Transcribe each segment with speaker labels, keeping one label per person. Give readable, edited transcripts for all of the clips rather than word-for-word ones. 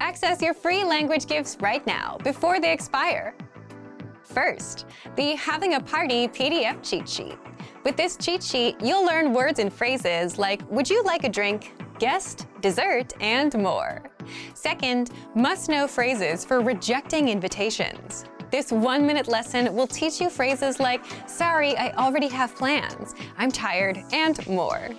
Speaker 1: Access your free language gifts right now before they expire. First, the Having a Party PDF cheat sheet. With this cheat sheet, you'll learn words and phrases like would you like a drink, guest, dessert, and more. Second, must-know phrases for rejecting invitations. This 1-minute lesson will teach you phrases like, sorry, I already have plans, I'm tired, and more.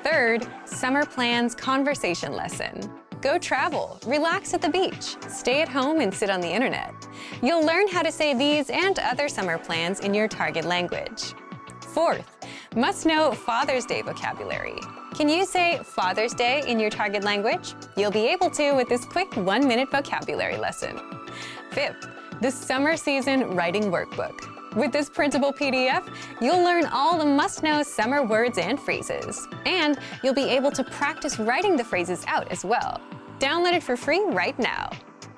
Speaker 1: Third, summer plans conversation lesson. Go travel, relax at the beach, stay at home and sit on the internet. You'll learn how to say these and other summer plans in your target language. Fourth, must-know Father's Day vocabulary. Can you say Father's Day in your target language? You'll be able to with this quick 1-minute vocabulary lesson. Fifth, the Summer Season Writing Workbook. With this printable PDF, you'll learn all the must-know summer words and phrases. And you'll be able to practice writing the phrases out as well. Download it for free right now.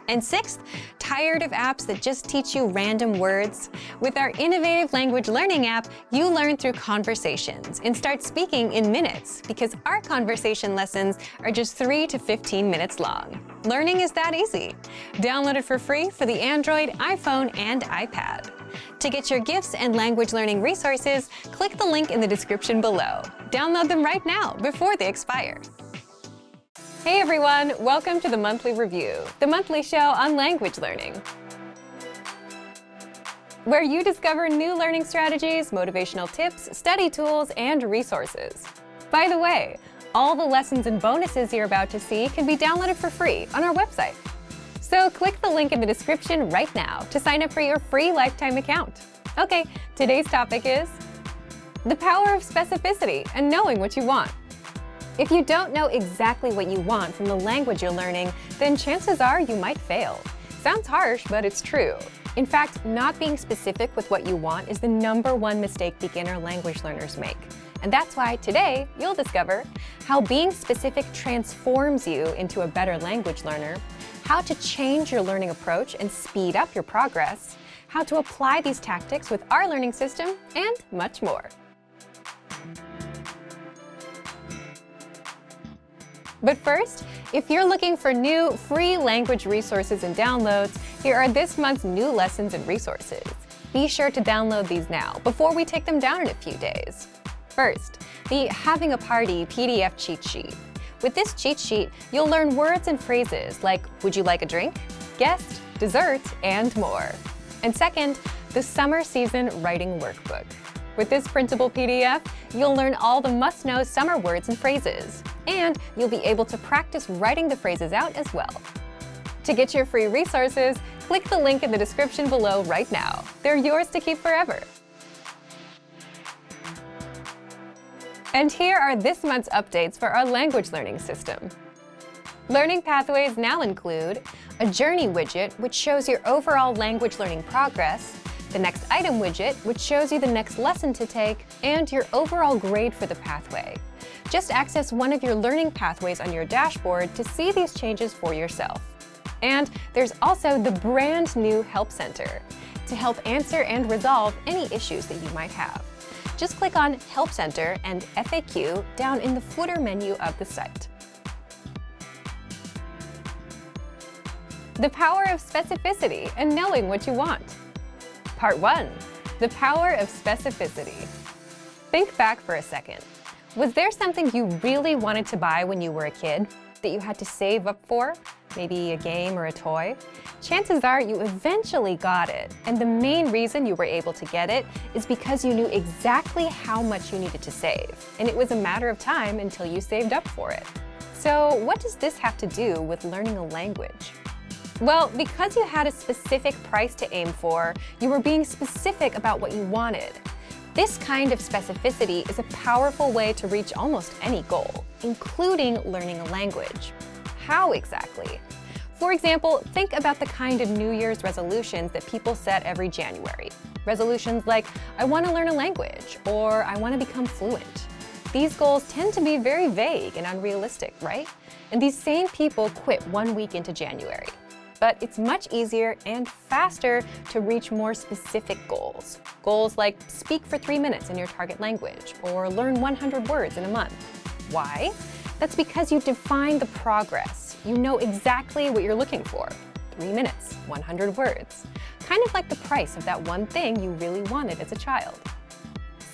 Speaker 1: And sixth, tired of apps that just teach you random words? With our innovative language learning app, you learn through conversations and start speaking in minutes because our conversation lessons are just 3 to 15 minutes long. Learning is that easy. Download it for free for the Android, iPhone, and iPad. To get your gifts and language learning resources, click the link in the description below. Download them right now before they expire. Hey everyone, welcome to the Monthly Review, the monthly show on language learning, where you discover new learning strategies, motivational tips, study tools, and resources. By the way, all the lessons and bonuses you're about to see can be downloaded for free on our website. So click the link in the description right now to sign up for your free lifetime account. Okay, today's topic is the power of specificity and knowing what you want. If you don't know exactly what you want from the language you're learning, then chances are you might fail. Sounds harsh, but it's true. In fact, not being specific with what you want is the #1 mistake beginner language learners make. And that's why today you'll discover how being specific transforms you into a better language learner, how to change your learning approach and speed up your progress, how to apply these tactics with our learning system, and much more. But first, if you're looking for new free language resources and downloads, here are this month's new lessons and resources. Be sure to download these now before we take them down in a few days. First, the Having a Party PDF cheat sheet. With this cheat sheet, you'll learn words and phrases like would you like a drink, guest, dessert, and more. And second, the Summer Season Writing Workbook. With this printable PDF, you'll learn all the must-know summer words and phrases. And you'll be able to practice writing the phrases out as well. To get your free resources, click the link in the description below right now. They're yours to keep forever. And here are this month's updates for our language learning system. Learning pathways now include a journey widget, which shows your overall language learning progress, the next item widget, which shows you the next lesson to take, and your overall grade for the pathway. Just access one of your learning pathways on your dashboard to see these changes for yourself. And there's also the brand new Help Center to help answer and resolve any issues that you might have. Just click on Help Center and FAQ down in the footer menu of the site. The power of specificity and knowing what you want. Part 1. The power of specificity. Think back for a second. Was there something you really wanted to buy when you were a kid that you had to save up for? Maybe a game or a toy? Chances are you eventually got it, and the main reason you were able to get it is because you knew exactly how much you needed to save, and it was a matter of time until you saved up for it. So what does this have to do with learning a language? Well, because you had a specific price to aim for, you were being specific about what you wanted. This kind of specificity is a powerful way to reach almost any goal, including learning a language. How exactly? For example, think about the kind of New Year's resolutions that people set every January. Resolutions like, I want to learn a language, or I want to become fluent. These goals tend to be very vague and unrealistic, right? And these same people quit 1 week into January. But it's much easier and faster to reach more specific goals. Goals like speak for 3 minutes in your target language or learn 100 words in a month. Why? That's because you define the progress. You know exactly what you're looking for. 3 minutes, 100 words. Kind of like the price of that one thing you really wanted as a child.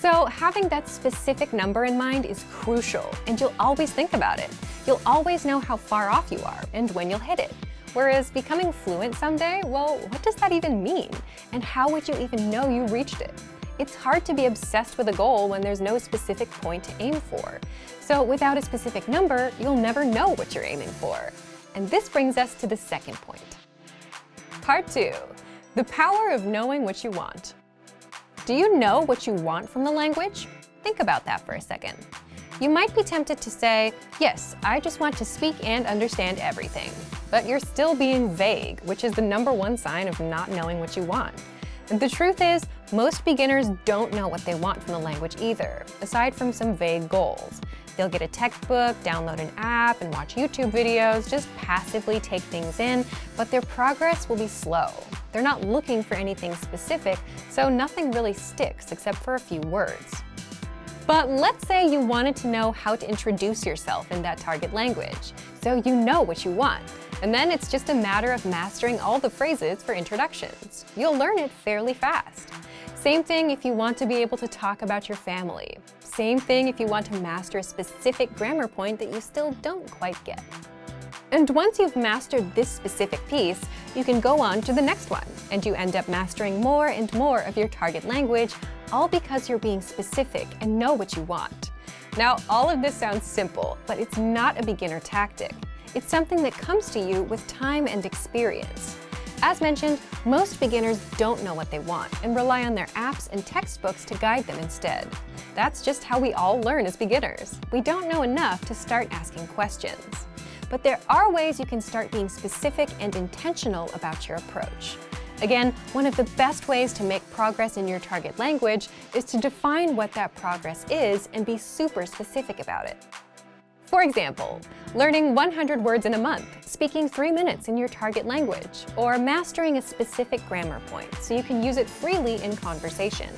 Speaker 1: So having that specific number in mind is crucial, and you'll always think about it. You'll always know how far off you are and when you'll hit it. Whereas becoming fluent someday, well, what does that even mean? And how would you even know you reached it? It's hard to be obsessed with a goal when there's no specific point to aim for. So without a specific number, you'll never know what you're aiming for. And this brings us to the second point. Part 2, the power of knowing what you want. Do you know what you want from the language? Think about that for a second. You might be tempted to say, yes, I just want to speak and understand everything. But you're still being vague, which is the #1 sign of not knowing what you want. And the truth is, most beginners don't know what they want from the language either, aside from some vague goals. They'll get a textbook, download an app, and watch YouTube videos, just passively take things in, but their progress will be slow. They're not looking for anything specific, so nothing really sticks except for a few words. But let's say you wanted to know how to introduce yourself in that target language, so you know what you want. And then it's just a matter of mastering all the phrases for introductions. You'll learn it fairly fast. Same thing if you want to be able to talk about your family. Same thing if you want to master a specific grammar point that you still don't quite get. And once you've mastered this specific piece, you can go on to the next one, and you end up mastering more and more of your target language, all because you're being specific and know what you want. Now, all of this sounds simple, but it's not a beginner tactic. It's something that comes to you with time and experience. As mentioned, most beginners don't know what they want and rely on their apps and textbooks to guide them instead. That's just how we all learn as beginners. We don't know enough to start asking questions. But there are ways you can start being specific and intentional about your approach. Again, one of the best ways to make progress in your target language is to define what that progress is and be super specific about it. For example, learning 100 words in a month, speaking 3 minutes in your target language, or mastering a specific grammar point so you can use it freely in conversation.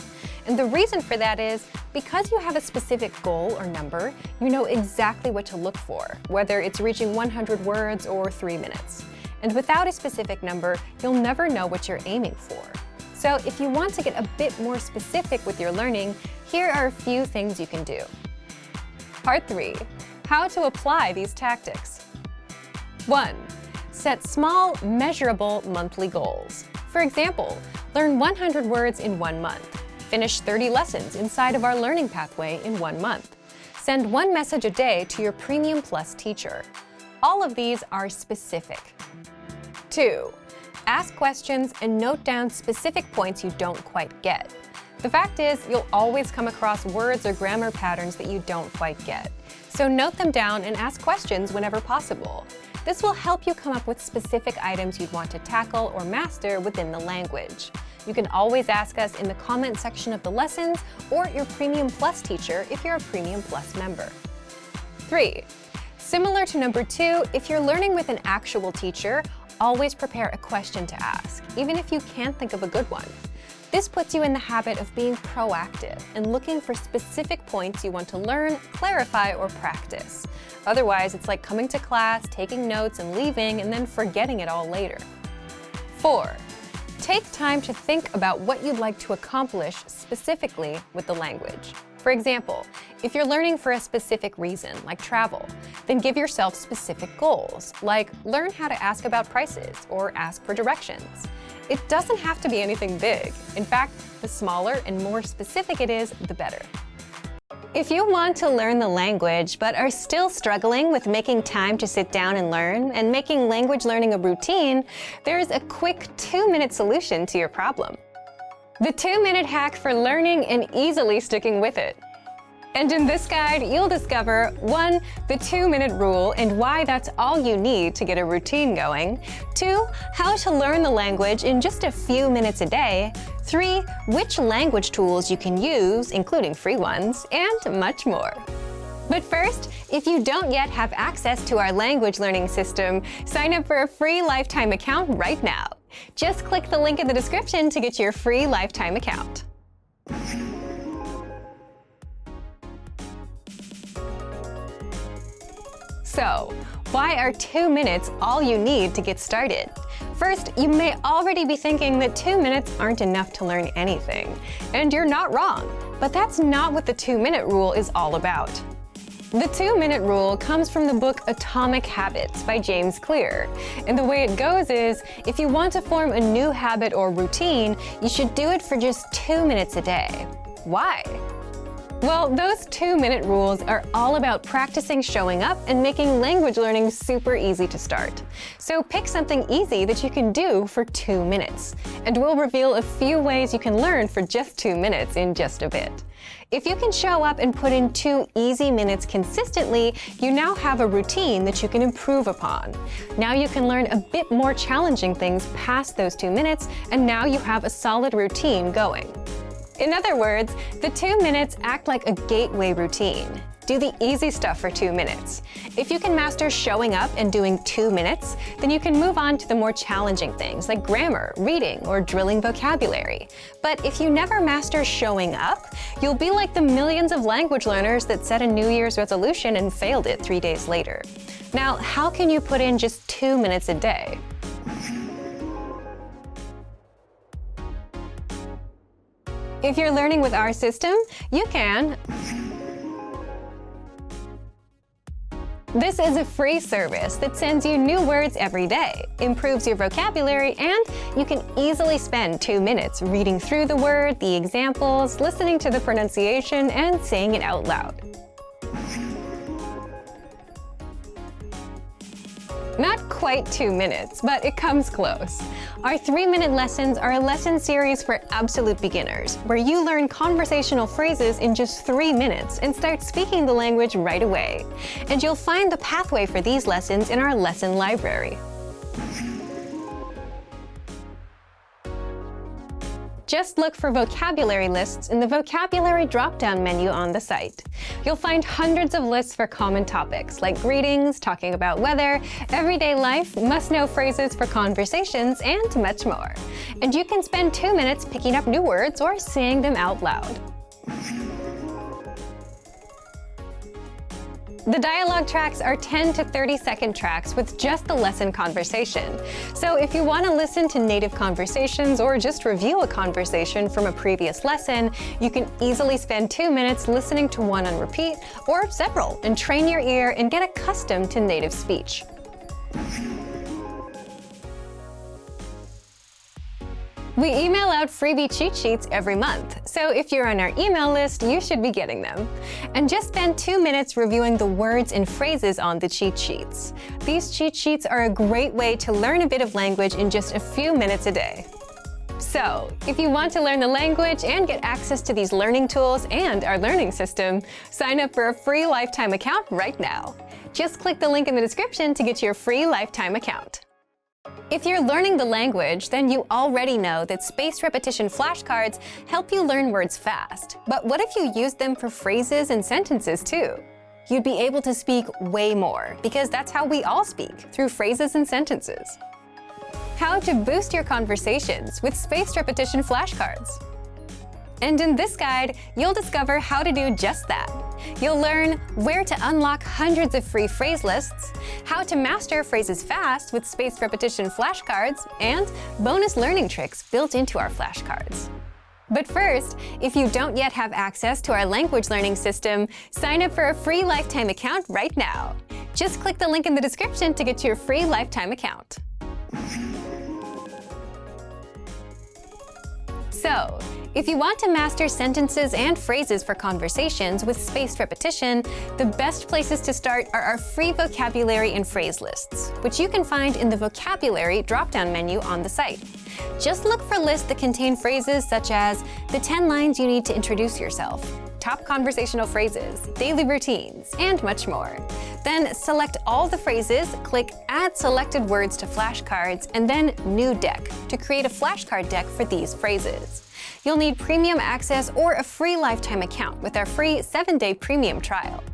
Speaker 1: And the reason for that is because you have a specific goal or number, you know exactly what to look for, whether it's reaching 100 words or 3 minutes. And without a specific number, you'll never know what you're aiming for. So if you want to get a bit more specific with your learning, here are a few things you can do. Part 3. How to apply these tactics. 1. Set small, measurable monthly goals. For example, learn 100 words in 1 month. Finish 30 lessons inside of our learning pathway in 1 month. Send 1 message a day to your Premium Plus teacher. All of these are specific. 2. Ask questions and note down specific points you don't quite get. The fact is, you'll always come across words or grammar patterns that you don't quite get. So note them down and ask questions whenever possible. This will help you come up with specific items you'd want to tackle or master within the language. You can always ask us in the comment section of the lessons or your Premium Plus teacher if you're a Premium Plus member. 3. Similar to number 2, if you're learning with an actual teacher, always prepare a question to ask, even if you can't think of a good one. This puts you in the habit of being proactive and looking for specific points you want to learn, clarify, or practice. Otherwise, it's like coming to class, taking notes, and leaving, and then forgetting it all later. 4. Take time to think about what you'd like to accomplish specifically with the language. For example, if you're learning for a specific reason, like travel, then give yourself specific goals, like learn how to ask about prices or ask for directions. It doesn't have to be anything big. In fact, the smaller and more specific it is, the better. If you want to learn the language but are still struggling with making time to sit down and learn and making language learning a routine, there's a quick 2-minute solution to your problem. The 2-minute hack for learning and easily sticking with it. And in this guide, you'll discover 1. The 2-minute rule and why that's all you need to get a routine going. 2. How to learn the language in just a few minutes a day. 3. Which language tools you can use, including free ones, and much more. But first, if you don't yet have access to our language learning system, sign up for a free lifetime account right now. Just click the link in the description to get your free lifetime account. So, why are 2 minutes all you need to get started? First, you may already be thinking that 2 minutes aren't enough to learn anything. And you're not wrong, but that's not what the 2-minute rule is all about. The 2-minute rule comes from the book Atomic Habits by James Clear. And the way it goes is, if you want to form a new habit or routine, you should do it for just 2 minutes a day. Why? Well, those 2-minute rules are all about practicing showing up and making language learning super easy to start. So pick something easy that you can do for 2 minutes. And we'll reveal a few ways you can learn for just 2 minutes in just a bit. If you can show up and put in 2 easy minutes consistently, you now have a routine that you can improve upon. Now you can learn a bit more challenging things past those 2 minutes, and now you have a solid routine going. In other words, the 2 minutes act like a gateway routine. Do the easy stuff for 2 minutes. If you can master showing up and doing 2 minutes, then you can move on to the more challenging things like grammar, reading, or drilling vocabulary. But if you never master showing up, you'll be like the millions of language learners that set a New Year's resolution and failed it 3 days later. Now, how can you put in just 2 minutes a day? If you're learning with our system, you can. This is a free service that sends you new words every day, improves your vocabulary, and you can easily spend 2 minutes reading through the word, the examples, listening to the pronunciation, and saying it out loud. Not quite 2 minutes, but it comes close. Our 3-minute lessons are a lesson series for absolute beginners, where you learn conversational phrases in just 3 minutes and start speaking the language right away. And you'll find the pathway for these lessons in our lesson library. Just look for vocabulary lists in the vocabulary drop-down menu on the site. You'll find hundreds of lists for common topics like greetings, talking about weather, everyday life, must-know phrases for conversations, and much more. And you can spend 2 minutes picking up new words or saying them out loud. The dialogue tracks are 10 to 30-second tracks with just the lesson conversation. So if you want to listen to native conversations or just review a conversation from a previous lesson, you can easily spend 2 minutes listening to one on repeat or several and train your ear and get accustomed to native speech. We email out freebie cheat sheets every month, so if you're on our email list, you should be getting them. And just spend 2 minutes reviewing the words and phrases on the cheat sheets. These cheat sheets are a great way to learn a bit of language in just a few minutes a day. So, if you want to learn the language and get access to these learning tools and our learning system, sign up for a free lifetime account right now. Just click the link in the description to get your free lifetime account. If you're learning the language, then you already know that spaced repetition flashcards help you learn words fast. But what if you used them for phrases and sentences too? You'd be able to speak way more, because that's how we all speak, through phrases and sentences. How to boost your conversations with spaced repetition flashcards. And in this guide, you'll discover how to do just that. You'll learn where to unlock hundreds of free phrase lists, how to master phrases fast with spaced repetition flashcards, and bonus learning tricks built into our flashcards. But first, if you don't yet have access to our language learning system, sign up for a free lifetime account right now. Just click the link in the description to get your free lifetime account. So, if you want to master sentences and phrases for conversations with spaced repetition, the best places to start are our free vocabulary and phrase lists, which you can find in the vocabulary drop-down menu on the site. Just look for lists that contain phrases such as the 10 lines you need to introduce yourself, top conversational phrases, daily routines, and much more. Then select all the phrases, click Add Selected Words to Flashcards, and then New Deck to create a flashcard deck for these phrases. You'll need premium access or a free lifetime account with our free 7-day premium trial.